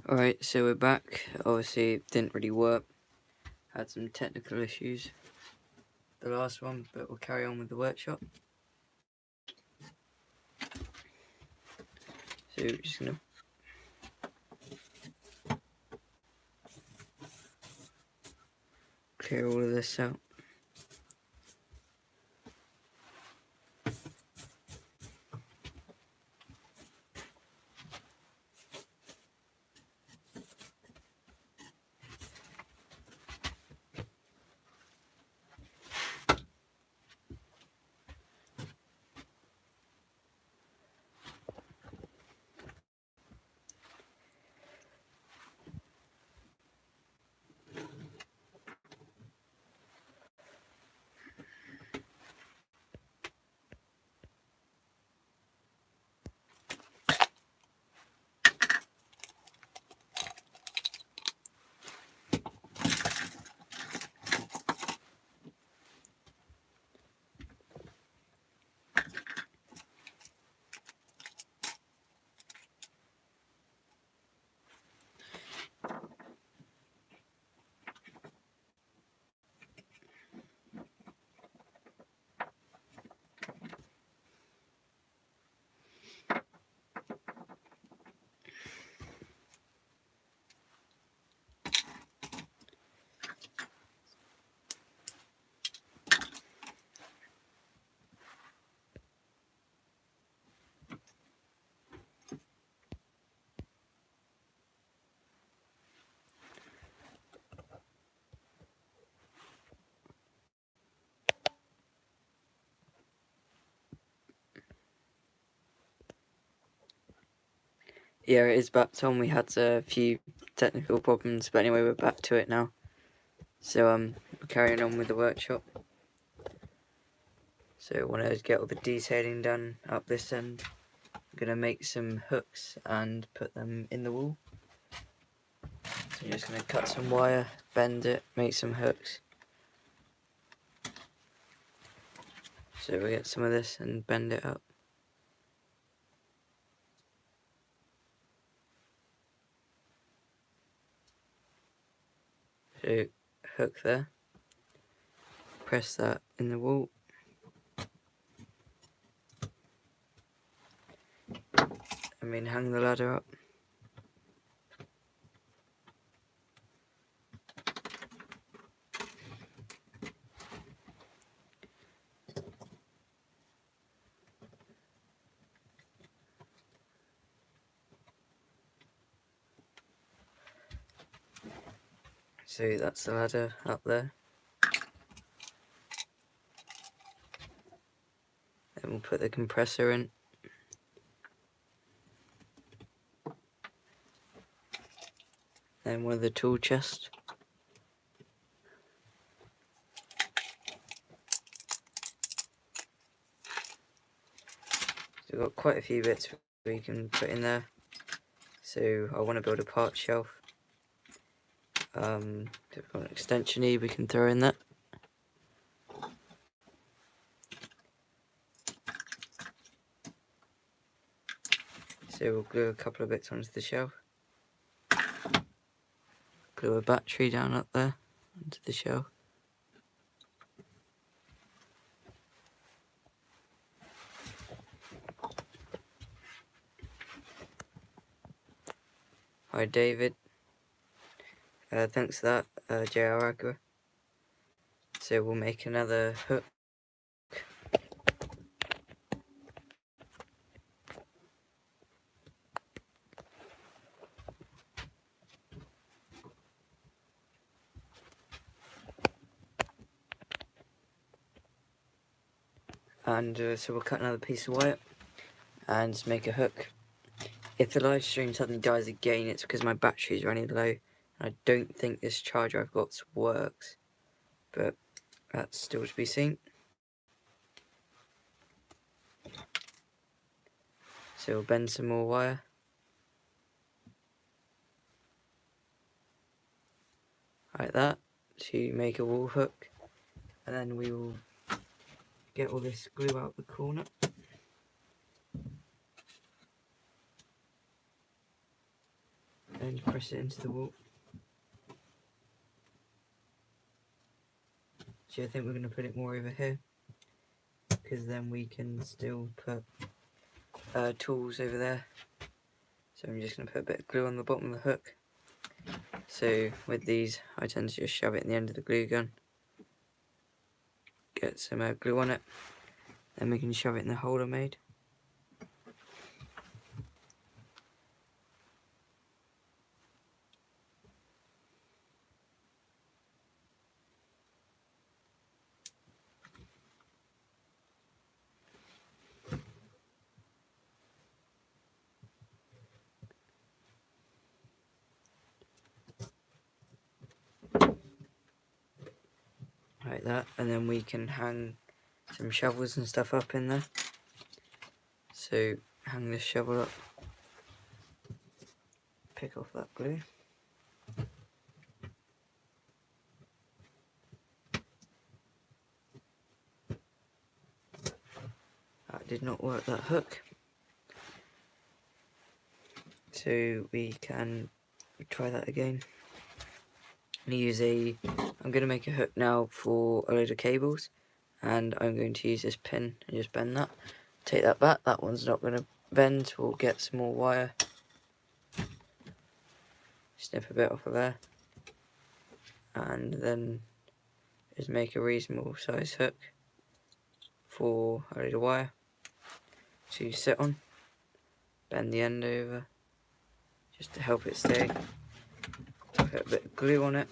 Alright, so we're back. Obviously it didn't really work. Had some technical issues. The last one, but we'll carry on with the workshop. So we're just gonna clear all of this out. Yeah, it is back, Tom. We had a few technical problems, but anyway, we're back to it now. So we're carrying on with the workshop. So I want to get all the detailing done up this end. I'm gonna make some hooks and put them in the wall. So I'm just gonna cut some wire, bend it, make some hooks. So we get some of this and bend it up. So hook there, press that in the wall, and then hang the ladder up. So that's the ladder up there. Then we'll put the compressor in. Then with the tool chest. So we've got quite a few bits we can put in there. So I want to build a part shelf. If we've got an extension E, we can throw in that. So we'll glue a couple of bits onto the shelf. Glue a battery down up there onto the shelf. Hi David. Thanks for that, JR Agua. So we'll make another hook. And so we'll cut another piece of wire and make a hook. If the live stream suddenly dies again, it's because my battery is running low. I don't think this charger I've got works, but that's still to be seen. So we'll bend some more wire. Like that, to make a wall hook. And then we will get all this glue out the corner. and press it into the wall. So I think we're going to put it more over here, because then we can still put tools over there. So I'm just going to put a bit of glue on the bottom of the hook. So with these, I tend to just shove it in the end of the glue gun, get some glue on it, then we can shove it in the hole I made. Like that, and then we can hang some shovels and stuff up in there. So hang this shovel up, pick off that glue. That did not work, that hook. So we can try that again. I'm going to make a hook now for a load of cables, and I'm going to use this pin and just bend that. Take that back, that one's not going to bend, we'll get some more wire. Snip a bit off of there. And then just make a reasonable size hook for a load of wire to sit on. Bend the end over just to help it stay. Put a bit of glue on it.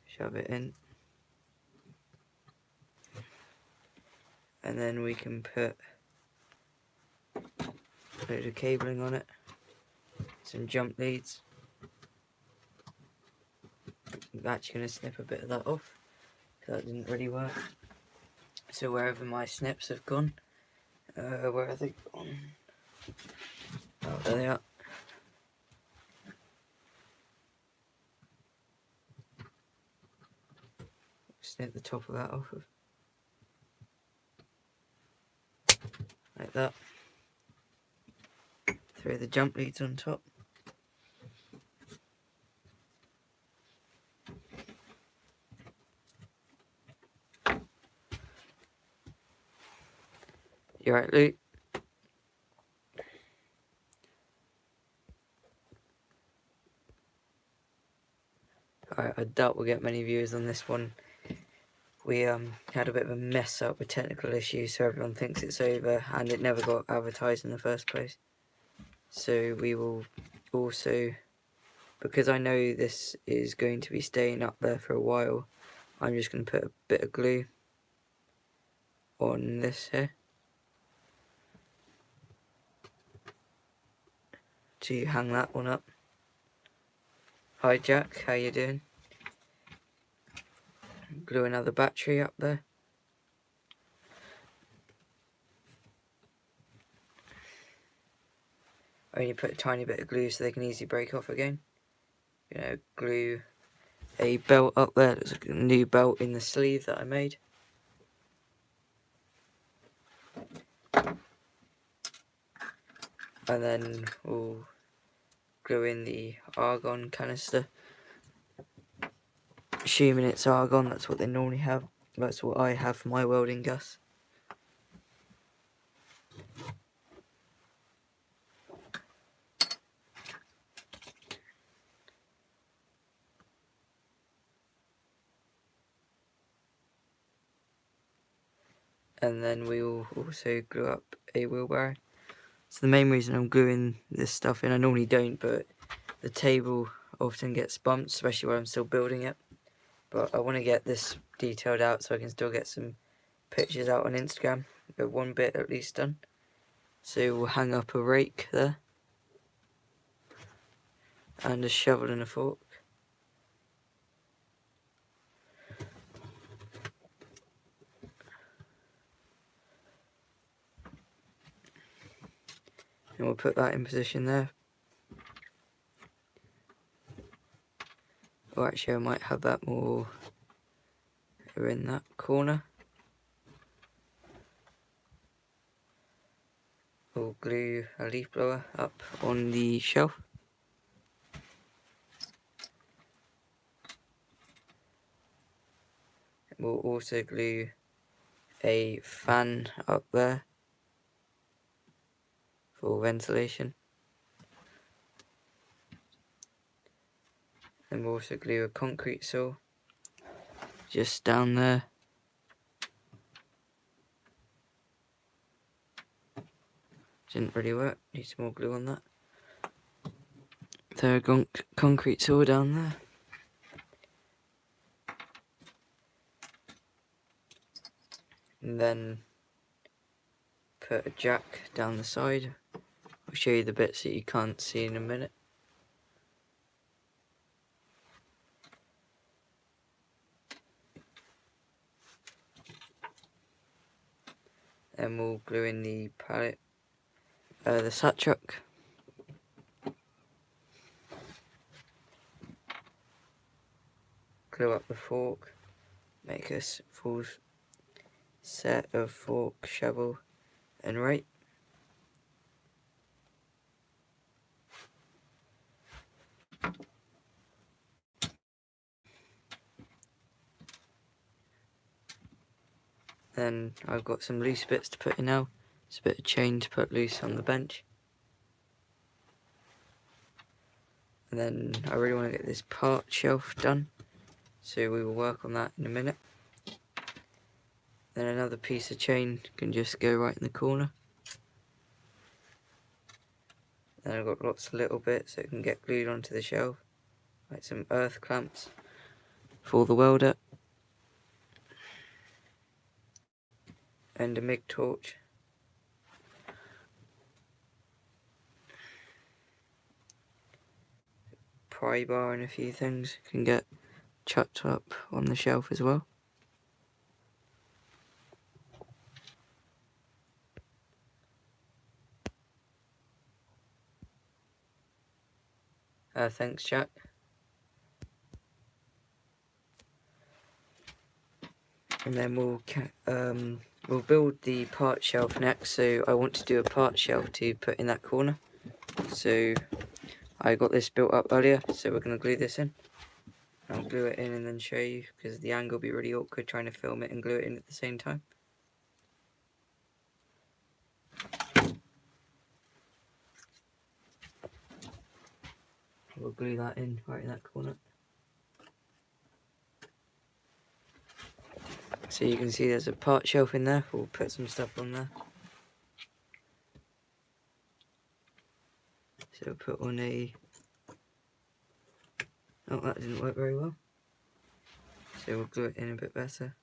Shove it in. And then we can put a load of cabling on it. Some jump leads. I'm actually going to snip a bit of that off, because that didn't really work. So wherever my snips have gone, where are they gone? Oh, there they are. Snip the top of that off of. Like that. Throw the jump leads on top. You right, Luke? Alright, I doubt we'll get many viewers on this one. We had a bit of a mess up with technical issues, so everyone thinks it's over, and it never got advertised in the first place. So we will also, because I know this is going to be staying up there for a while, I'm just going to put a bit of glue on this here to hang that one up. Hi Jack, how you doing? Glue another battery up there. Only put a tiny bit of glue so they can easily break off again. You know, glue a belt up there. There's a new belt in the sleeve that I made. And then we'll glue in the argon canister. Assuming it's argon, that's what they normally have. That's what I have for my welding gas. And then we will also glue up a wheelbarrow. So the main reason I'm gluing this stuff in, I normally don't, but the table often gets bumped, especially when I'm still building it. But I want to get this detailed out so I can still get some pictures out on Instagram. Get one bit at least done. So we'll hang up a rake there. And a shovel and a fork. And we'll put that in position there. Or actually I might have that more in that corner. we'll glue a leaf blower up on the shelf. We'll also glue a fan up there for ventilation. And we'll also glue a concrete saw just down there. Didn't really work, need some more glue on that. Throw a concrete saw down there. And then put a jack down the side. I'll show you the bits that you can't see in a minute. Then we'll glue in the pallet, the sat truck. Glue up the fork, make a full set of fork, shovel and rake. Then I've got some loose bits to put in now. It's a bit of chain to put loose on the bench. And then I really want to get this part shelf done, so we will work on that in a minute. Then another piece of chain can just go right in the corner. Then I've got lots of little bits that can get glued onto the shelf, like some earth clamps for the welder, and a MIG torch. Pry bar and a few things can get chucked up on the shelf as well. Thanks, Jack. And then we'll build the part shelf next. So I want to do a part shelf to put in that corner. So I got this built up earlier, so we're going to glue this in. I'll glue it in and then show you, because the angle will be really awkward trying to film it and glue it in at the same time. We'll glue that in right in that corner. So you can see there's a part shelf in there. We'll put some stuff on there. So we'll put on a... Oh, that didn't work very well. So we'll glue it in a bit better.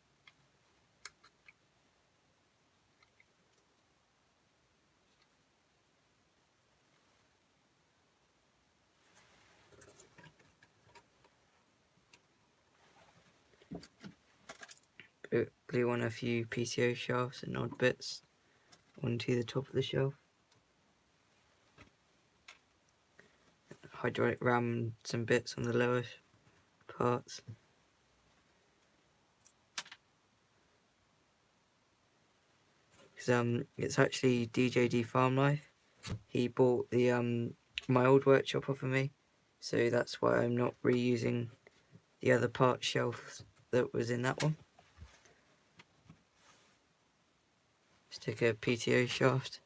Glue on a few PTO shafts and odd bits onto the top of the shelf. Hydraulic ram some bits on the lower parts. Because it's actually DJD Farm Life. He bought the my old workshop off of me, so that's why I'm not reusing the other part shelf that was in that one. Stick a PTO shaft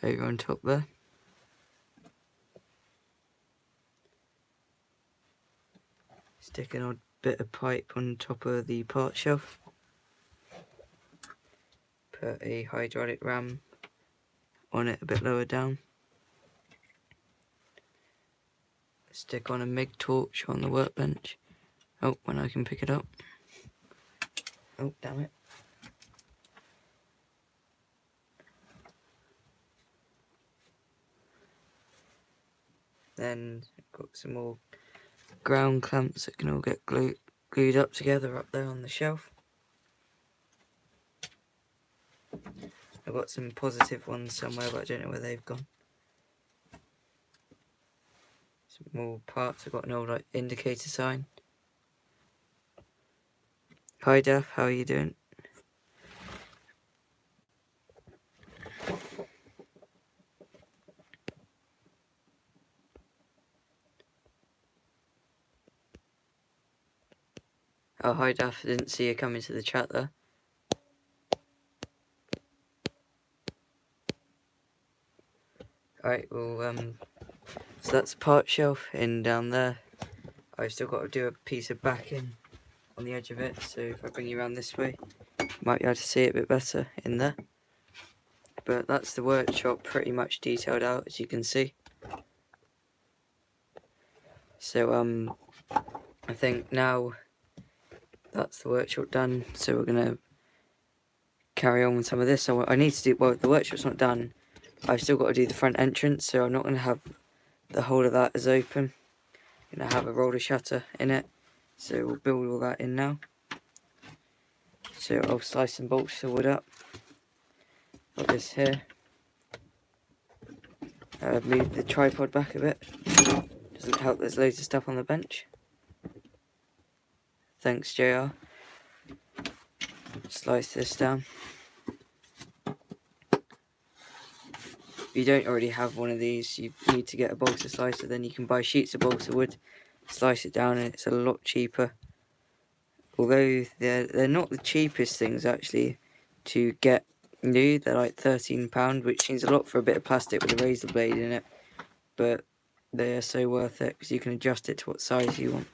over on top there. Stick an odd bit of pipe on top of the part shelf. Put a hydraulic ram on it a bit lower down. Stick on a MIG torch on the workbench. Oh, when I can pick it up. Oh, damn it. Then got some more ground clamps that can all get glued up together up there on the shelf. I've got some positive ones somewhere, but I don't know where they've gone. Some more parts. I've got an old like indicator sign. Hi Daph, how are you doing? Oh, hi Duff, I didn't see you come into the chat there. Alright, well, so that's the part shelf in down there. I've still got to do a piece of backing on the edge of it, so if I bring you around this way, you might be able to see it a bit better in there. But that's the workshop pretty much detailed out, as you can see. So, I think now that's the workshop done, so we're going to carry on with some of this. So I need to do, well, the workshop's not done. I've still got to do the front entrance, so I'm not going to have the whole of that as open. I'm going to have a roller shutter in it, so we'll build all that in now. So I'll slice some bolts of wood up. Got this here. Move the tripod back a bit. Doesn't help, there's loads of stuff on the bench. Thanks, JR. Slice this down. If you don't already have one of these, you need to get a balsa slicer, then you can buy sheets of balsa wood, slice it down, and it's a lot cheaper. Although they're not the cheapest things actually to get new, they're like £13, which seems a lot for a bit of plastic with a razor blade in it, but they are so worth it because you can adjust it to what size you want.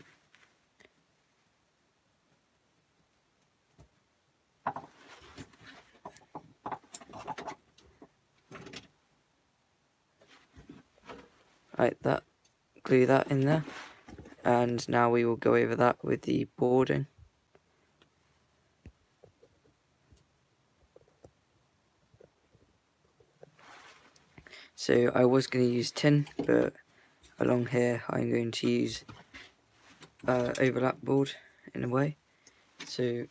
Like that, glue that in there, and now we will go over that with the boarding. So I was going to use tin, but along here I'm going to use overlap board in a way. So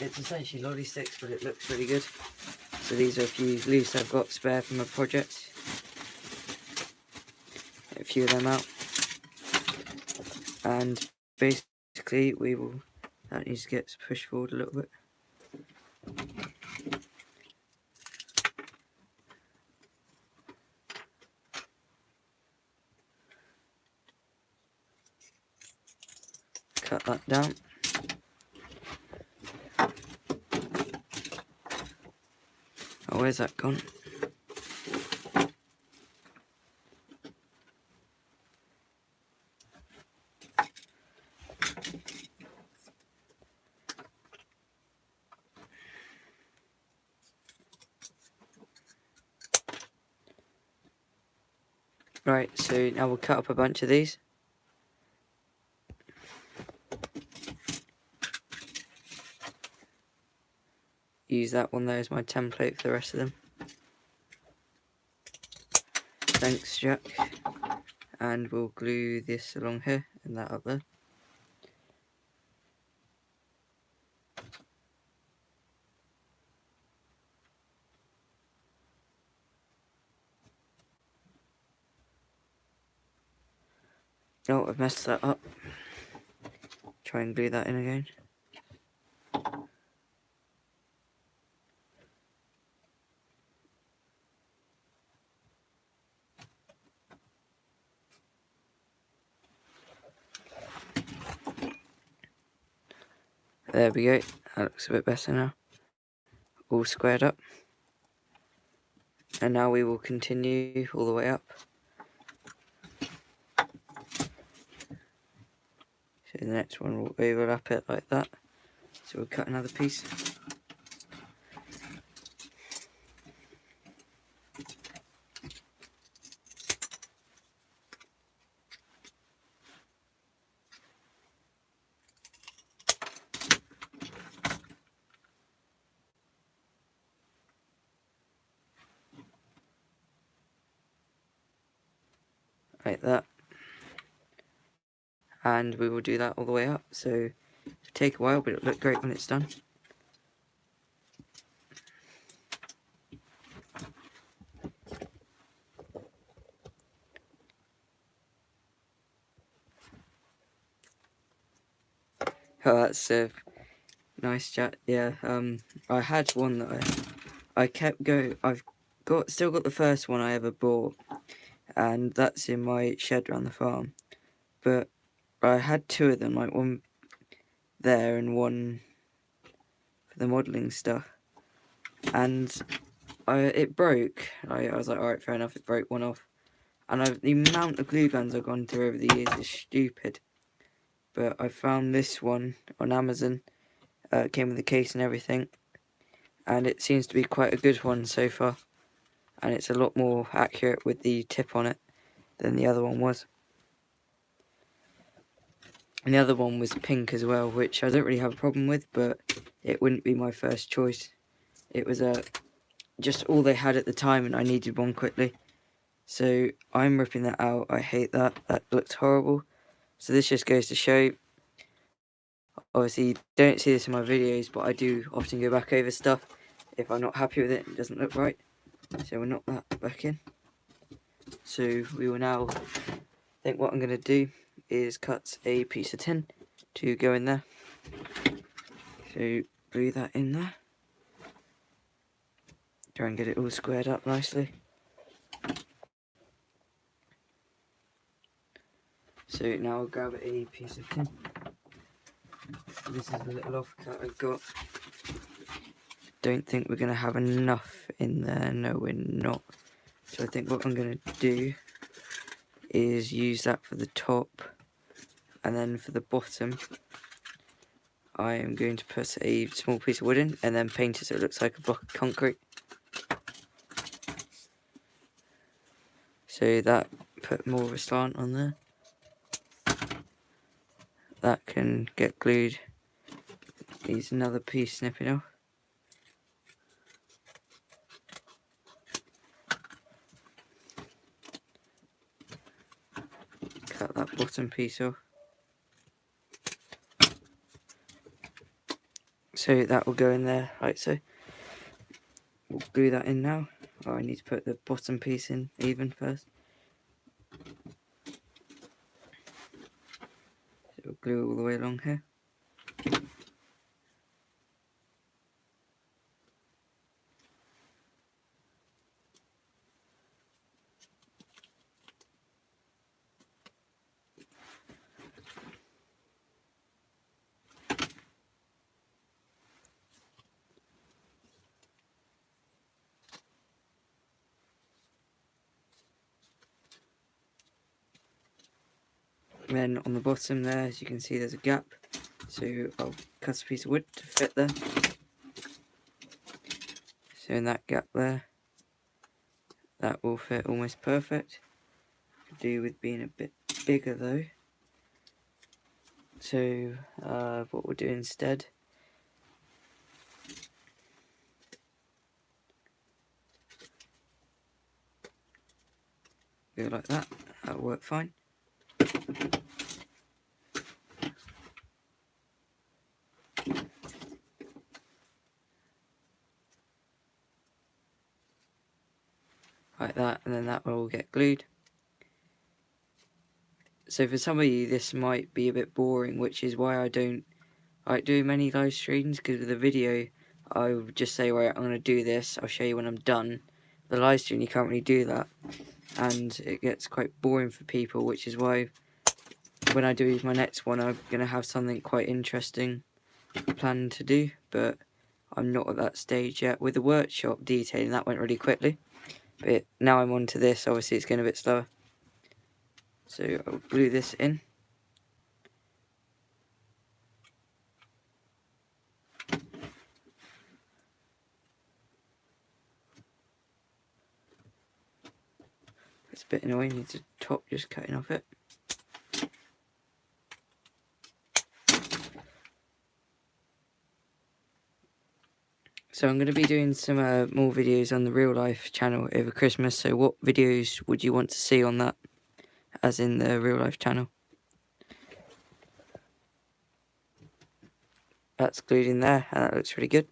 it's essentially lolly sticks, but it looks really good. So these are a few loose I've got spare from a project. Get a few of them out. And basically that needs to get pushed forward a little bit. Cut that down. Oh, where's that gone? Right, so now we'll cut up a bunch of these. Use that one there as my template for the rest of them. Thanks, Jack. And we'll glue this along here and that up there. Oh, I've messed that up. Try and glue that in again. There we go. That looks a bit better now. All squared up. And now we will continue all the way up. So the next one will overlap it like that. So we'll cut another piece. Like that. And we will do that all the way up. So it'll take a while, but it'll look great when it's done. Oh, that's a nice chat. Yeah, I had one that I kept going. I've still got the first one I ever bought, and that's in my shed around the farm. But I had two of them. Like one, there and one for the modelling stuff. And it broke. I was like, alright, fair enough, it broke one off. And the amount of glue guns I've gone through over the years is stupid. But I found this one on Amazon. It came with the case and everything. And it seems to be quite a good one so far. And it's a lot more accurate with the tip on it than the other one was. And the other one was pink as well, which I don't really have a problem with, but it wouldn't be my first choice. It was just all they had at the time, and I needed one quickly. So I'm ripping that out. I hate that. That looks horrible. So this just goes to show, obviously you don't see this in my videos, but I do often go back over stuff if I'm not happy with it and it doesn't look right. So we'll knock that back in. So we will now, I think what I'm going to do is cut a piece of tin to go in there. So glue that in there. Try and get it all squared up nicely. So now I'll grab a piece of tin. This is the little offcut I've got. Don't think we're going to have enough in there. No, we're not. So I think what I'm going to do is use that for the top, and then for the bottom I am going to put a small piece of wood in and then paint it so it looks like a block of concrete. So that put more of a slant on there. That can get glued. Needs another piece snipping off. Cut that bottom piece off. So that will go in there like so. We'll glue that in now. Oh, I need to put the bottom piece in even first. So we'll glue all the way along here. And then on the bottom there, as you can see, there's a gap. So I'll cut a piece of wood to fit there. So in that gap there, that will fit almost perfect. Could do with being a bit bigger though. So what we'll do instead, go like that. That'll work fine. Like that, and then that will all get glued. So for some of you this might be a bit boring, which is why I don't like do many live streams, because with a video I would just say, right, I'm going to do this, I'll show you when I'm done. The live stream you can't really do that, and it gets quite boring for people, which is why when I do my next one I'm going to have something quite interesting planned to do, but I'm not at that stage yet. With the workshop detailing, that went really quickly, but now I'm on to this, obviously it's going a bit slower. So I'll glue this in. It's a bit annoying, needs a top just cutting off it. So I'm going to be doing some more videos on the Real Life channel over Christmas. So what videos would you want to see on that, as in the Real Life channel? That's glued in there, and that looks really good.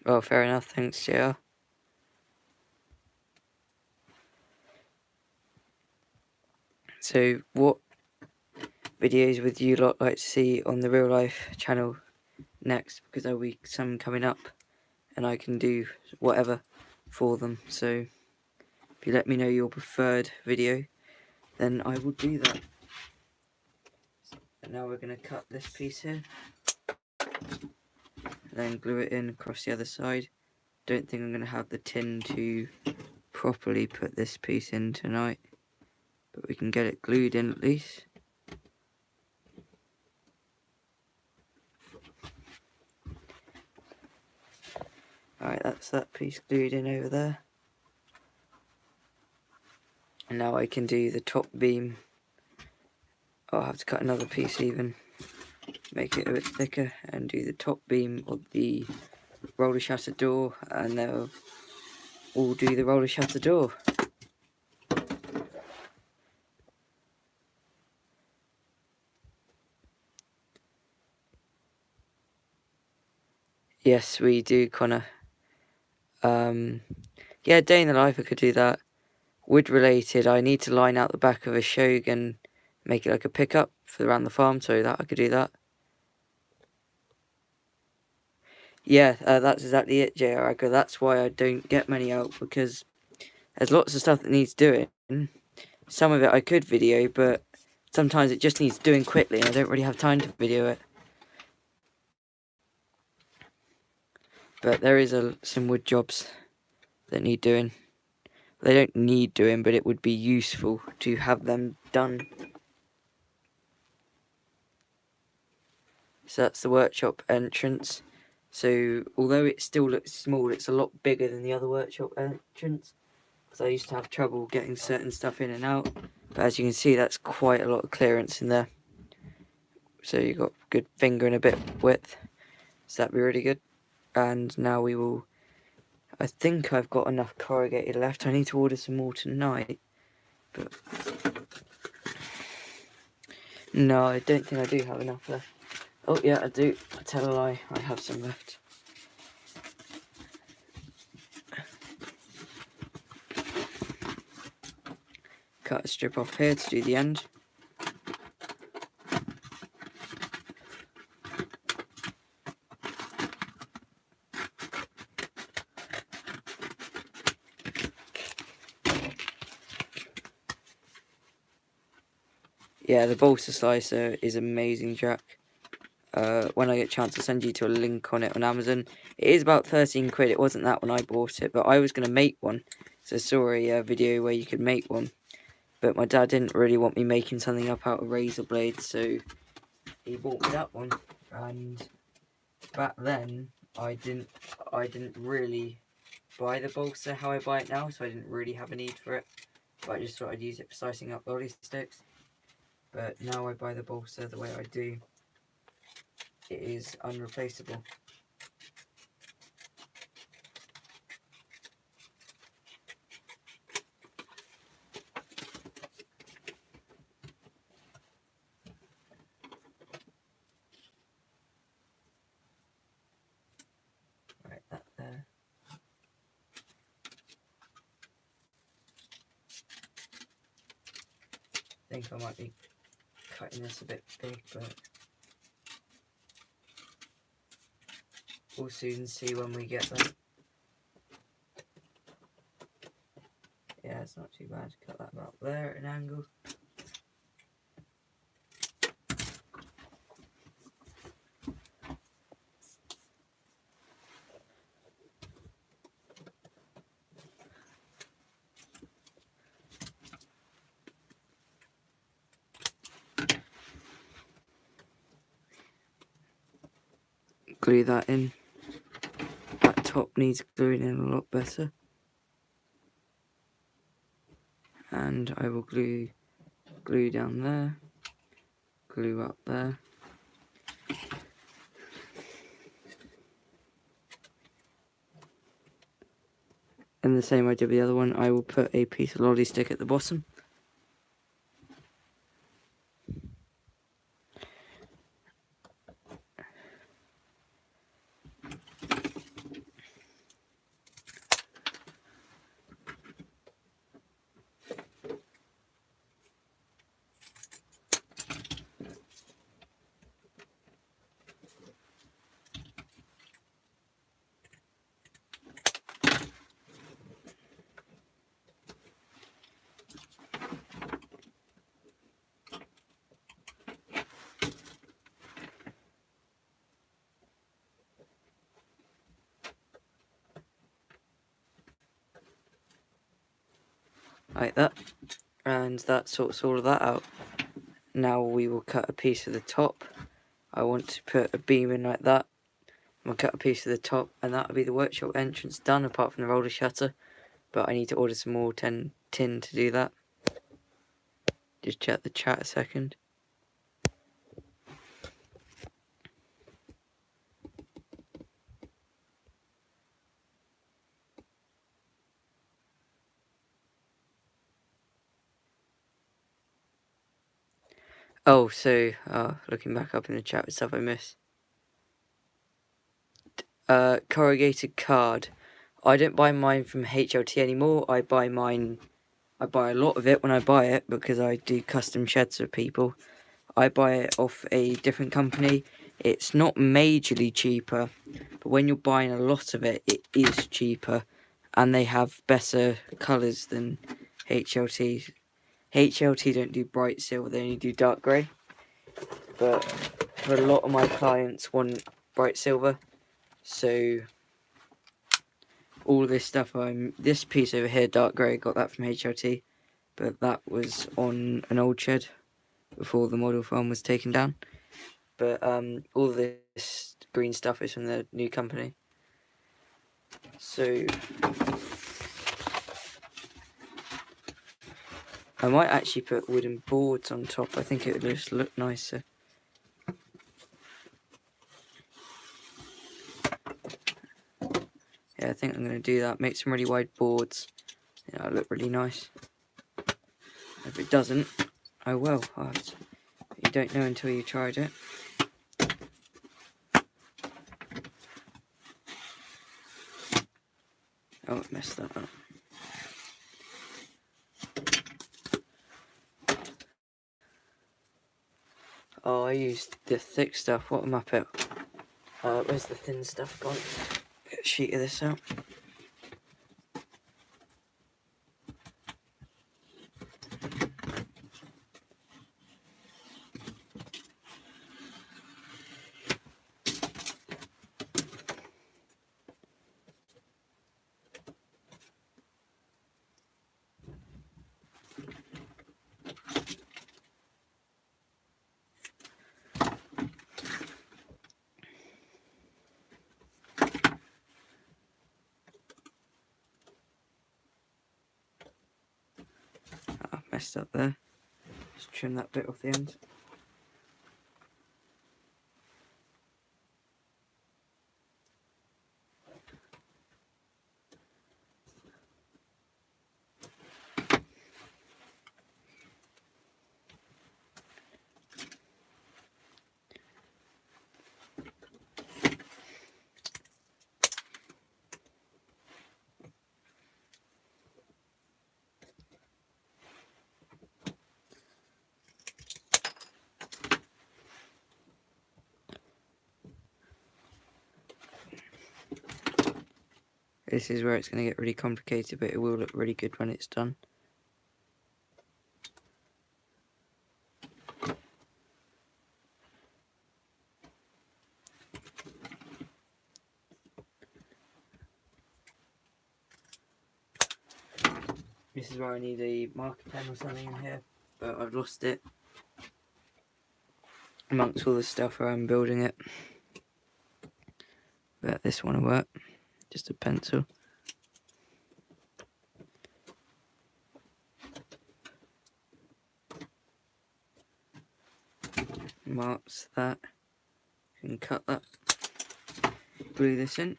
Well, fair enough, thanks, JR. So what videos would you lot like to see on the Real Life channel next, because there'll be some coming up and I can do whatever for them. So if you let me know your preferred video, then I will do that. And now we're going to cut this piece here, then glue it in across the other side. Don't think I'm going to have the tin to properly put this piece in tonight, but we can get it glued in at least. Alright, that's that piece glued in over there. And now I can do the top beam. I'll have to cut another piece even, make it a bit thicker, and do the top beam of the roller shutter door, and they'll all do the roller shutter door. Yes, we do, Connor. Yeah, day in the life I could do that. Wood related, I need to line out the back of a Shogun, make it like a pickup for around the farm, so that I could do that. Yeah, that's exactly it, JR Agger. That's why I don't get many out, because there's lots of stuff that needs doing. Some of it I could video, but sometimes it just needs doing quickly and I don't really have time to video it. But there is some wood jobs that need doing. They don't need doing, but it would be useful to have them done. So that's the workshop entrance. So although it still looks small, it's a lot bigger than the other workshop entrance, because I used to have trouble getting certain stuff in and out. But as you can see, that's quite a lot of clearance in there. So you've got a good finger and a bit width. So that'd be really good. And now we will, I think I've got enough corrugated left. I need to order some more tonight, but no, I don't think I do have enough left. Oh yeah, I do. I tell a lie, I have some left. Cut a strip off here to do the end. Yeah, the bolster slicer is amazing, Jack. When I get a chance, I'll send you to a link on it on Amazon. It is about 13 quid. It wasn't that when I bought it, but I was going to make one. So I saw a video where you could make one. But my dad didn't really want me making something up out of razor blades, so he bought me that one. And back then, I didn't really buy the bolster how I buy it now, so I didn't really have a need for it. But I just thought I'd use it for slicing up lolly sticks. But now I buy the bolster the way I do. It is unreplaceable. Right, that there. I think I might be cutting this a bit big, but we'll soon see when we get there. Yeah, it's not too bad. Cut that about there at an angle. Glue that in. That top needs gluing in a lot better. And I will glue down there, glue up there. And the same I did with the other one, I will put a piece of lolly stick at the bottom. like that, and that sorts all of that out. Now we will cut a piece of the top. I want to put a beam in like that. We'll cut a piece of the top, and that'll be the workshop entrance done, apart from the roller shutter. But I need to order some more tin to do that. Just check the chat a second. Oh, so looking back up in the chat with stuff I missed. Corrugated card. I don't buy mine from HLT anymore. I buy a lot of it when I buy it because I do custom sheds for people. I buy it off a different company. It's not majorly cheaper, but when you're buying a lot of it, it is cheaper, and they have better colours than HLT. HLT don't do bright silver, they only do dark grey. But for a lot of my clients want bright silver, so all this stuff, this piece over here, dark grey, got that from HLT, but that was on an old shed before the model farm was taken down. But all this green stuff is from the new company. So I might actually put wooden boards on top. I think it would just look nicer. Yeah, I think I'm going to do that. Make some really wide boards. Yeah, it'll look really nice. If it doesn't, oh well. You don't know until you tried it. Oh, I messed that up. Oh, I used the thick stuff. What am I put? Where's the thin stuff gone? Get a sheet of this out. Messed up there. Just trim that bit off the end. This is where it's going to get really complicated, but it will look really good when it's done. This is where I need a marker pen or something in here, but I've lost it amongst all the stuff where I'm building it. But this one will work. Just a pencil. Marks that. You can cut that. Glue this in.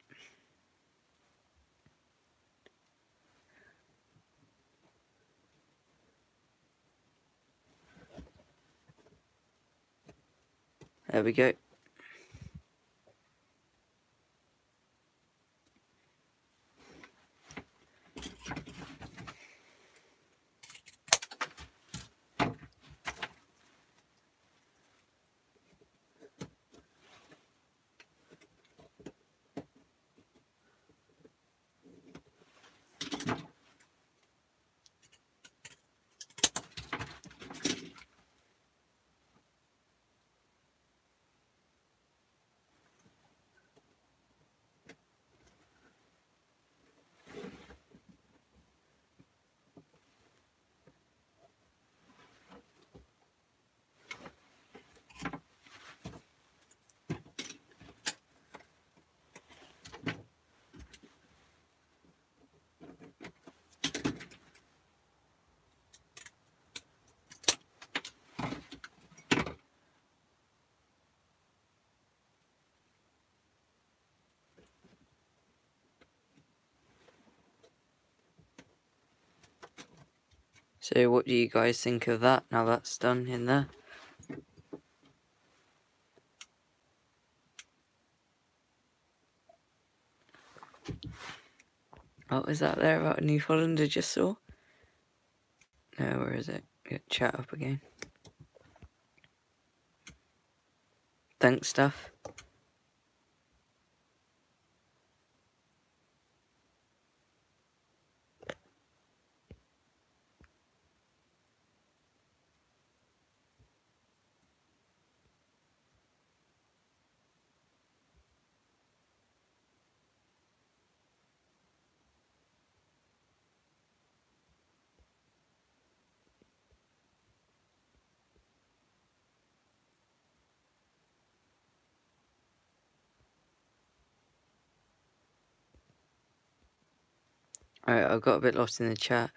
There we go. So what do you guys think of that now that's done in there? What was that there about New Holland I just saw? No, where is it? Get chat up again. Thanks, stuff. Alright, I got a bit lost in the chat.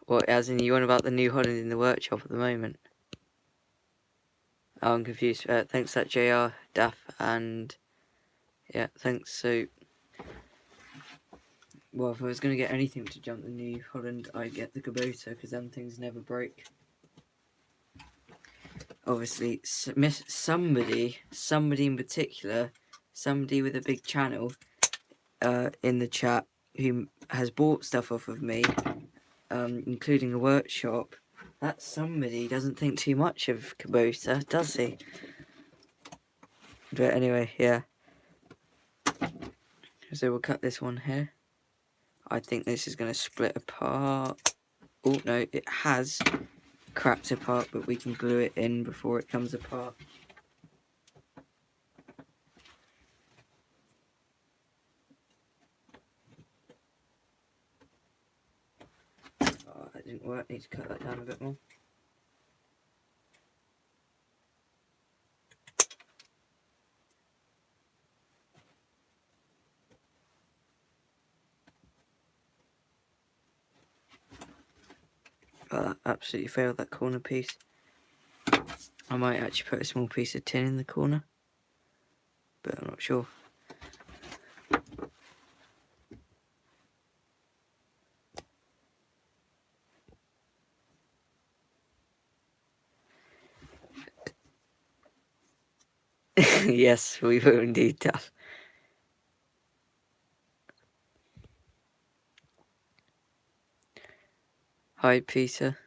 What, as in you on about the New Holland in the workshop at the moment? Oh, I'm confused. Thanks that JR, Daff, and yeah, thanks. So, well, if I was going to get anything to jump the New Holland, I'd get the Kubota, because them things never break. Obviously, somebody in particular, somebody with a big channel in the chat who has bought stuff off of me, including a workshop, that somebody doesn't think too much of Kubota, does he? But anyway, yeah. So we'll cut this one here. I think this is going to split apart. Oh, no, it has cracked apart, but we can glue it in before it comes apart. Oh, that didn't work. Need to cut that down a bit more. Oh, that absolutely failed, that corner piece. I might actually put a small piece of tin in the corner, but I'm not sure. Yes, we will indeed, Duff. Hi, Peter.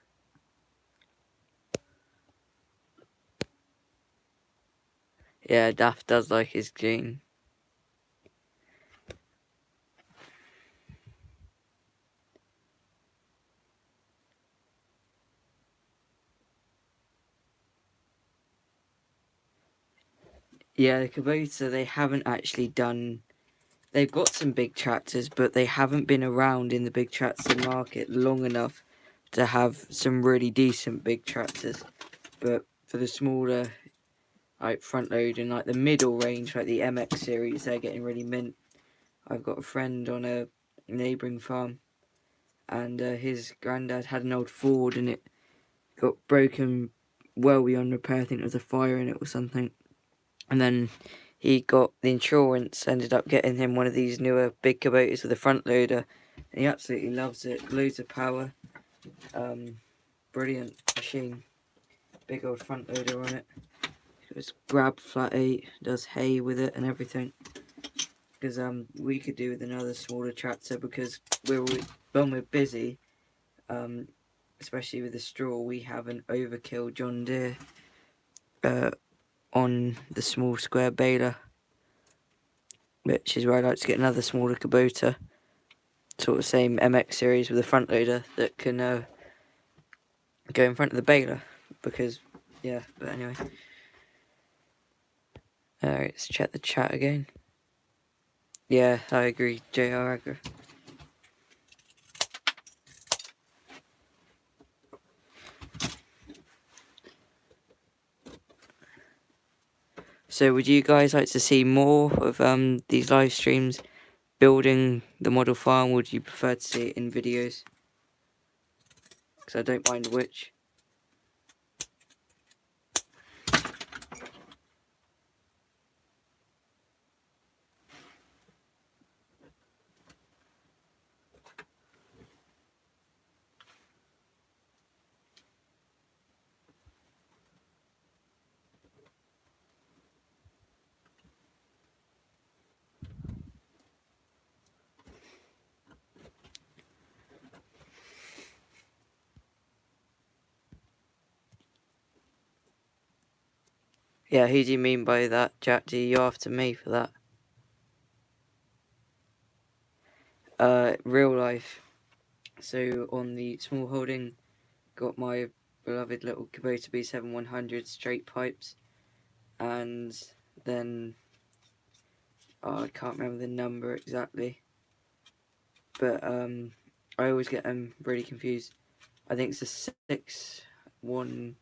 Yeah, Daft does like his green. Yeah, the Kubota, they haven't actually done... They've got some big tractors, but they haven't been around in the big tractor market long enough to have some really decent big tractors. But for the smaller, like front load and like the middle range, like the MX series, they're getting really mint. I've got a friend on a neighbouring farm, and his granddad had an old Ford, and it got broken well beyond repair. I think there was a fire in it or something. And then he got the insurance, ended up getting him one of these newer big Kubotas with a front loader. And he absolutely loves it. Loads of power. Brilliant machine. Big old front loader on it. It's grab flat 8, does hay with it and everything. Because we could do with another smaller tractor, because when we're busy, especially with the straw, we have an overkill John Deere on the small square baler, which is where I like to get another smaller Kubota, sort of same MX series with a front loader that can go in front of the baler, because yeah. But anyway, alright, let's check the chat again. Yeah, I agree, JR Agger. So would you guys like to see more of these live streams building the model farm? Would you prefer to see it in videos? Because I don't mind which. Yeah, who do you mean by that, Jack? Do you after me for that? Real life. So on the small holding, got my beloved little Kubota B7100 straight pipes, and then I can't remember the number exactly, but I always get them really confused. I think it's a 6-1.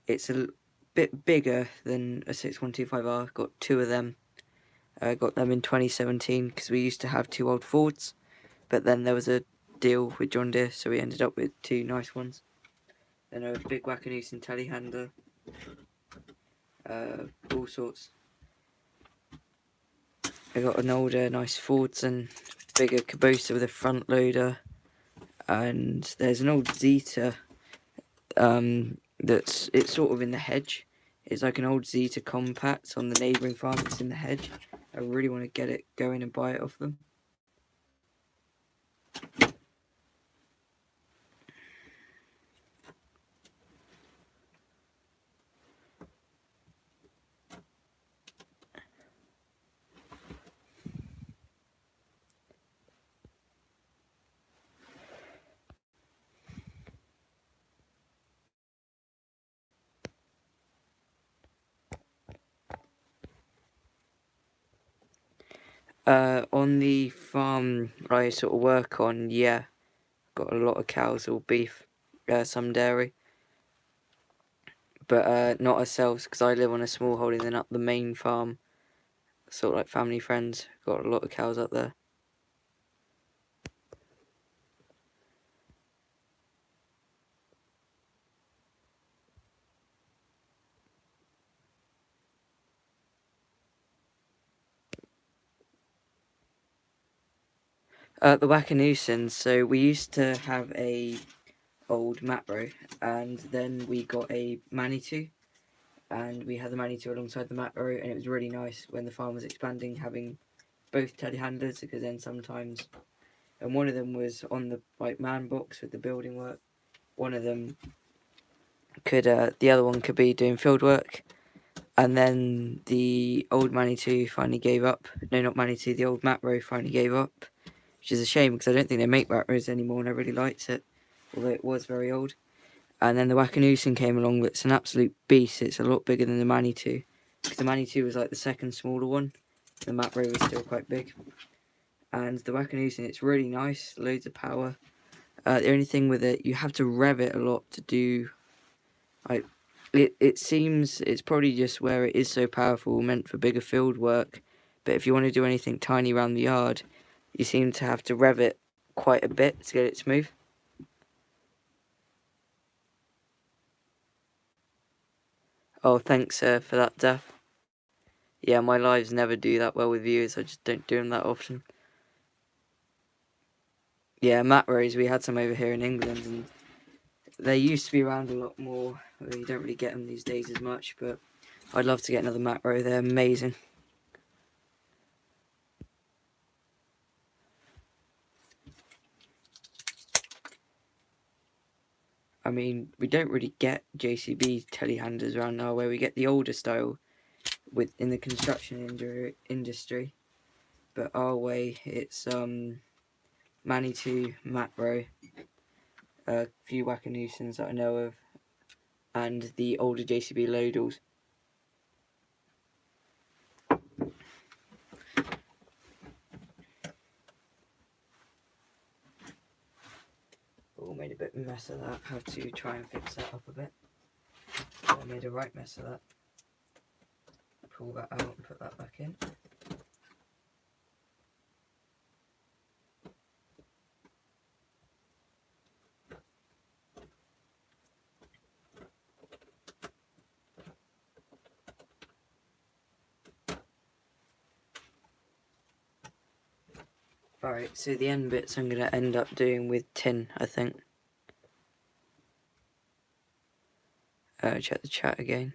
It's a bit bigger than a 6125R. Got two of them. Got them in 2017 because we used to have two old Fords, but then there was a deal with John Deere, so we ended up with two nice ones. Then a big Wackenhut telehandler, all sorts. I got an older nice Fords and bigger Kubota with a front loader, and there's an old Zeta it's sort of in the hedge. It's like an old Zeta compact on the neighbouring farm that's in the hedge. I really want to get it going and buy it off them. On the farm I sort of work on, yeah, got a lot of cows, all beef, some dairy, but not ourselves because I live on a small holding. Then up the main farm, sort of like family friends, got a lot of cows up there. The Wackenhut, so we used to have a old Mapro, and then we got a Manitou, and we had the Manitou alongside the Mapro, and it was really nice when the farm was expanding, having both telehandlers, because then sometimes, and one of them was on the like man box with the building work. One of them could, the other one could be doing field work, and then the old Manitou finally gave up. No, not Manitou, the old Mapro finally gave up, which is a shame because I don't think they make Mapros anymore, and I really liked it, although it was very old. And then the Wackenhut came along, but it's an absolute beast. It's a lot bigger than the Manitou, because the Manitou was like the second smaller one. The Mapro was still quite big. And the Wackenhut, it's really nice, loads of power. The only thing with it, you have to rev it a lot to do. It seems it's probably just where it is so powerful, meant for bigger field work. But if you want to do anything tiny around the yard, you seem to have to rev it quite a bit to get it smooth. Oh, thanks for that, Duff. Yeah, my lives never do that well with viewers. I just don't do them that often. Yeah, Mapros, we had some over here in England, and they used to be around a lot more. You don't really get them these days as much, but I'd love to get another Mapro. They're amazing. I mean, we don't really get JCB telehandlers around now, where we get the older style in the construction industry. But our way, it's Manitou, Mapro, a few Wackenhut's that I know of, and the older JCB Lodals. Oh, made a bit of a mess of that. Have to try and fix that up a bit. I made a right mess of that. Pull that out and put that back in. Alright, so the end bits I'm going to end up doing with tin, I think. Check the chat again.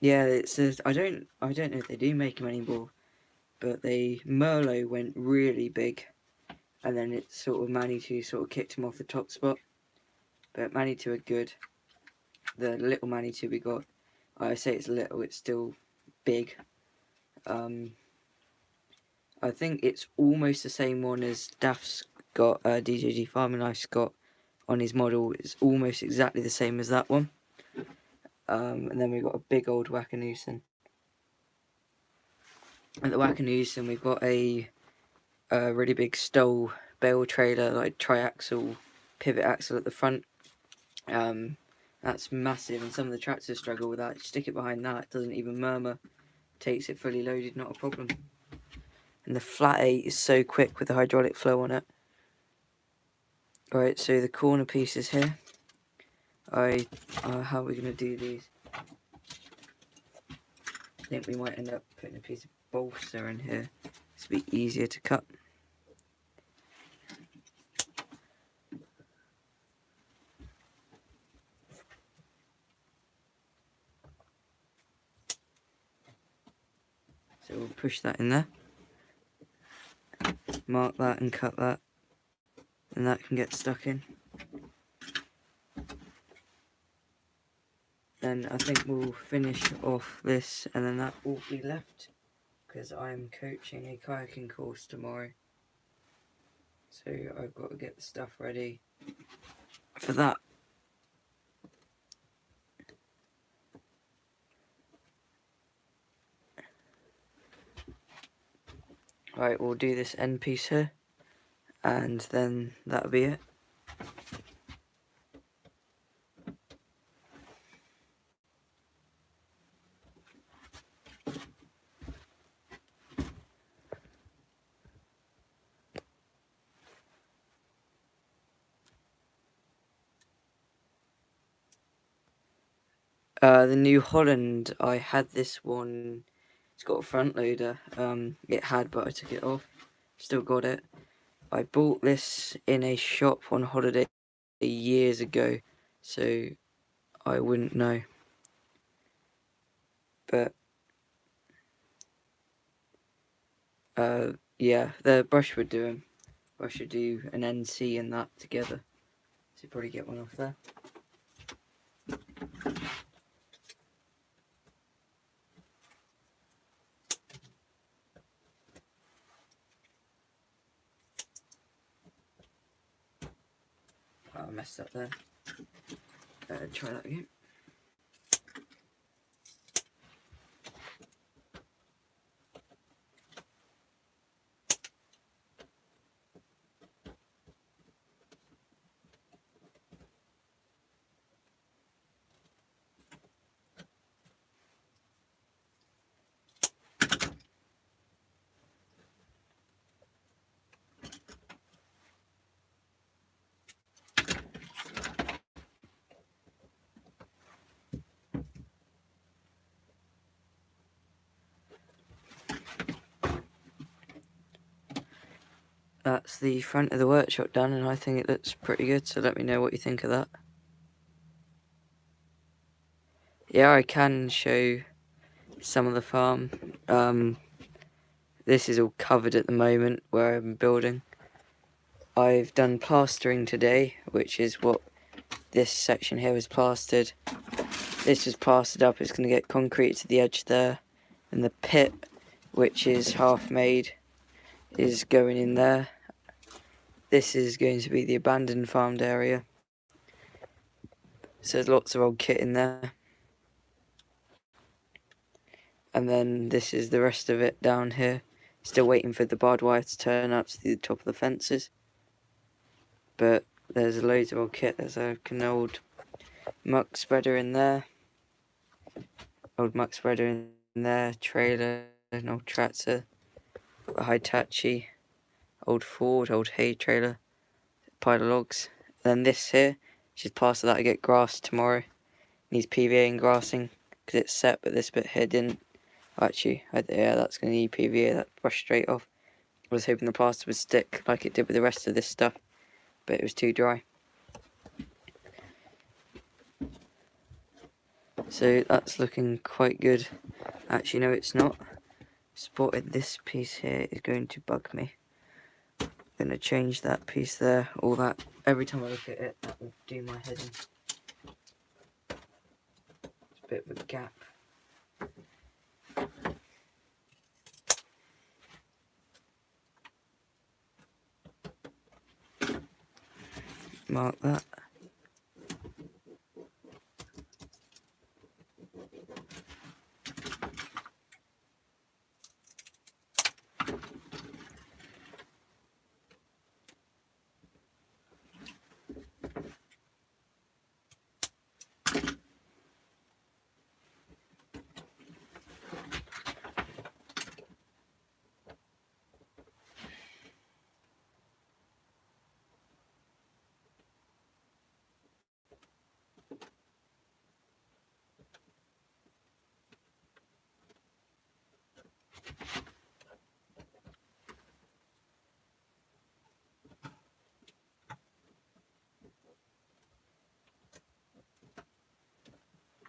Yeah, it's I don't know if they do make them anymore, but Merlot went really big, and then it sort of Manitou sort of kicked him off the top spot. But Manitou are good. The little Manitou we got, I say it's little, it's still big. I think it's almost the same one as Daft's got, DJG Farming Life's got on his model. It's almost exactly the same as that one. And then we've got a big old Wackenoosen. At the Wackenoosen, we've got a really big Stoll bale trailer, like triaxle pivot axle at the front. That's massive, and some of the tractors struggle with that. You stick it behind that, it doesn't even murmur. Takes it fully loaded, not a problem. And the flat 8 is so quick with the hydraulic flow on it. Right, so the corner pieces here. How are we going to do these? I think we might end up putting a piece of balsa in here. This will be easier to cut. So we'll push that in there. Mark that and cut that. And that can get stuck in. Then I think we'll finish off this, and then that will be left, because I'm coaching a kayaking course tomorrow. So I've got to get the stuff ready for that. Right, we'll do this end piece here, and then that'll be it. The New Holland, I had this one. It's got a front loader. It had, but I took it off. Still got it. I bought this in a shop on holiday years ago, so I wouldn't know. But yeah, the brush would do them. I should do an NC and that together. So probably get one off there. Oh, I messed up there. Try that again. That's the front of the workshop done, and I think it looks pretty good, so let me know what you think of that. Yeah, I can show some of the farm. This is all covered at the moment where I'm building. I've done plastering today, which is what this section here was plastered. This is plastered up, it's going to get concrete to the edge there. And the pit, which is half made, is going in there. This is going to be the abandoned farmed area. So there's lots of old kit in there. And then this is the rest of it down here. Still waiting for the barbed wire to turn up to the top of the fences. But there's loads of old kit. There's an old muck spreader in there. Old muck spreader in there. Trailer, an old tractor. Got a Hitachi. Old Ford, old hay trailer. Pile of logs. And then this here, which is past that to get grass tomorrow. Needs PVA and grassing because it's set, but this bit here didn't. Actually, yeah, that's going to need PVA, that brushed straight off. I was hoping the plaster would stick like it did with the rest of this stuff, but it was too dry. So that's looking quite good. Actually, no, it's not. Spotted this piece here is going to bug me. I'm going to change that piece there, all that. Every time I look at it, that will do my head in. It's a bit of a gap. Mark that.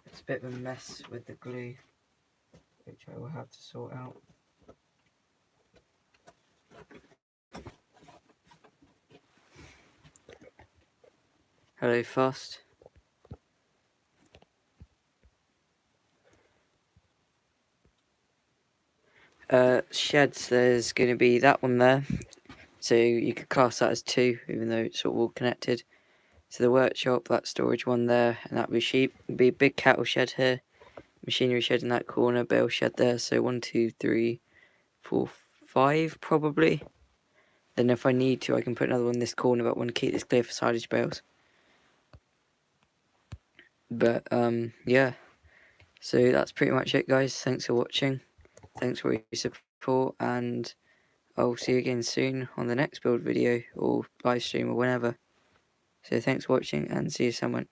It's a bit of a mess with the glue, which I will have to sort out. Hello, Fast. Sheds, there's going to be that one there. So you could class that as two, even though it's sort of all connected. So the workshop, that storage one there, and that'll be sheep. There'll be a big cattle shed here, machinery shed in that corner, bale shed there. So 1, 2, 3, 4, 5 probably. Then if I need to, I can put another one in this corner, but I want to keep this clear for silage bales. But yeah, so that's pretty much it, guys. Thanks for watching. Thanks for your support, and I'll see you again soon on the next build video or live stream or whenever. So thanks for watching, and see you someone.